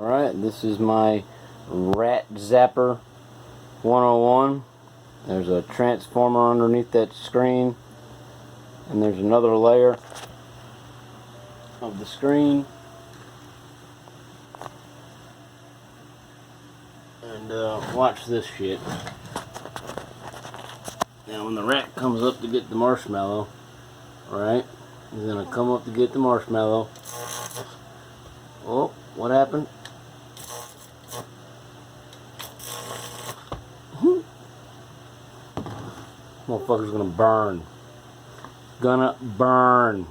Alright, this is my Rat Zapper 101. There's a transformer underneath that screen, and there's another layer of the screen. And watch this shit. Now when the rat comes up to get the marshmallow, alright, he's gonna come up to get the marshmallow. Oh, what happened? Motherfucker's gonna burn. Gonna burn.